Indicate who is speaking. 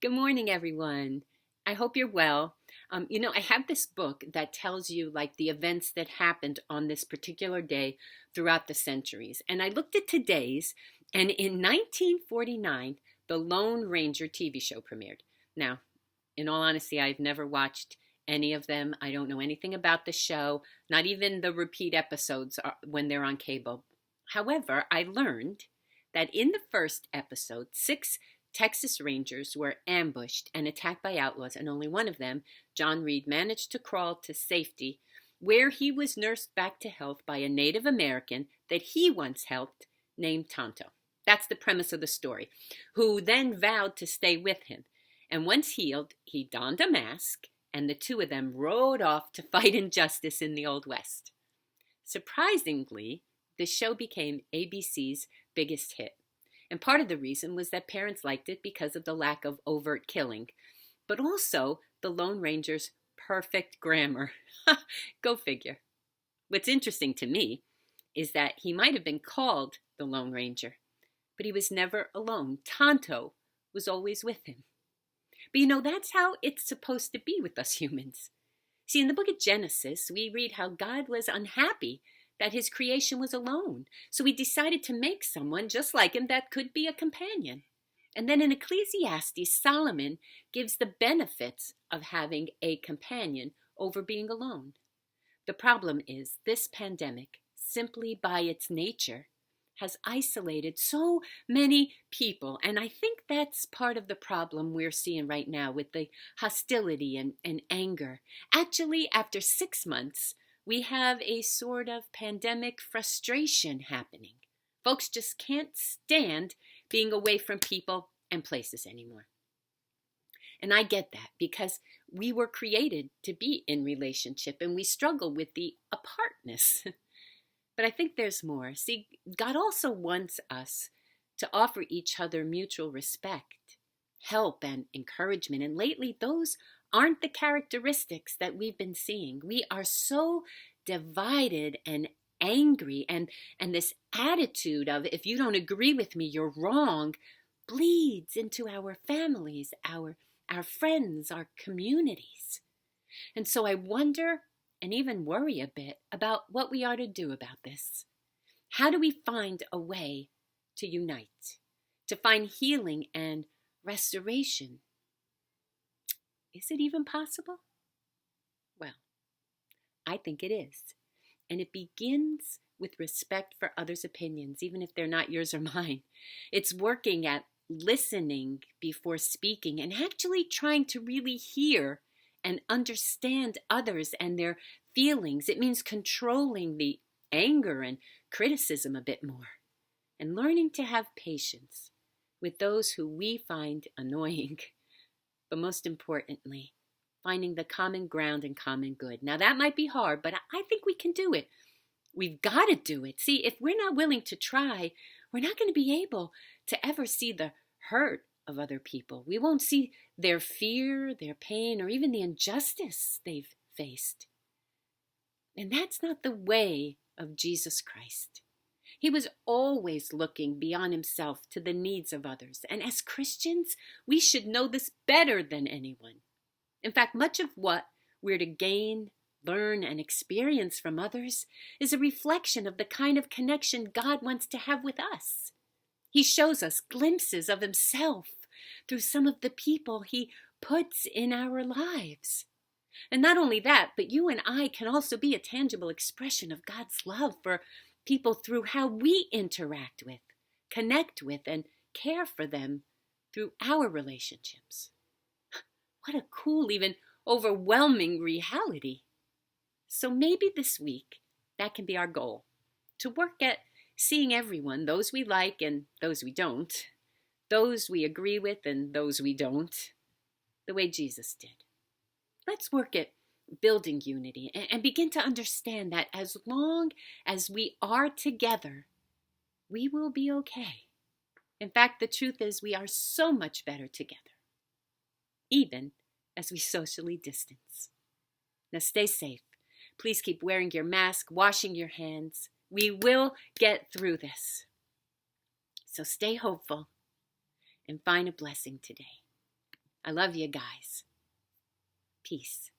Speaker 1: Good morning, everyone. I hope you're well. I have this book that tells you like the events that happened on this particular day throughout the centuries. And I looked at today's, and in 1949, the Lone Ranger TV show premiered. Now, in all honesty, I've never watched any of them. I don't know anything about the show, not even the repeat episodes when they're on cable. However, I learned that in the first episode, six Texas Rangers were ambushed and attacked by outlaws, and only one of them, John Reed, managed to crawl to safety, where he was nursed back to health by a Native American that he once helped named Tonto. That's the premise of the story, who then vowed to stay with him. And once healed, he donned a mask, and the two of them rode off to fight injustice in the Old West. Surprisingly, the show became ABC's biggest hit. And part of the reason was that parents liked it because of the lack of overt killing, but also the Lone Ranger's perfect grammar. Go figure. What's interesting to me is that he might have been called the Lone Ranger, but he was never alone. Tonto was always with him. But that's how it's supposed to be with us humans. See, in the book of Genesis, we read how God was unhappy that his creation was alone. So he decided to make someone just like him that could be a companion. And then in Ecclesiastes, Solomon gives the benefits of having a companion over being alone. The problem is this pandemic, simply by its nature, has isolated so many people. And I think that's part of the problem we're seeing right now with the hostility and anger. Actually, after 6 months, we have a sort of pandemic frustration happening. Folks just can't stand being away from people and places anymore. And I get that because we were created to be in relationship and we struggle with the apartness. But I think there's more. See, God also wants us to offer each other mutual respect, help, and encouragement. And lately, those aren't the characteristics that we've been seeing. We are so divided and angry, and this attitude of if you don't agree with me, you're wrong, bleeds into our families, our friends, our communities. And so I wonder and even worry a bit about what we are to do about this. How do we find a way to unite, to find healing and restoration? Is it even possible? Well, I think it is. And it begins with respect for others' opinions, even if they're not yours or mine. It's working at listening before speaking and actually trying to really hear and understand others and their feelings. It means controlling the anger and criticism a bit more and learning to have patience with those who we find annoying. But most importantly, finding the common ground and common good. Now, that might be hard, but I think we can do it. We've got to do it. See, if we're not willing to try, we're not going to be able to ever see the hurt of other people. We won't see their fear, their pain, or even the injustice they've faced. And that's not the way of Jesus Christ. He was always looking beyond himself to the needs of others. And as Christians, we should know this better than anyone. In fact, much of what we're to gain, learn, and experience from others is a reflection of the kind of connection God wants to have with us. He shows us glimpses of himself through some of the people he puts in our lives. And not only that, but you and I can also be a tangible expression of God's love for people through how we interact with, connect with, and care for them through our relationships. What a cool, even overwhelming reality. So maybe this week, that can be our goal, to work at seeing everyone, those we like and those we don't, those we agree with and those we don't, the way Jesus did. Let's work at building unity and begin to understand that as long as we are together, we will be okay. In fact, the truth is we are so much better together, even as we socially distance. Now stay safe. Please keep wearing your mask, washing your hands. We will get through this. So stay hopeful and find a blessing today. I love you guys. Peace.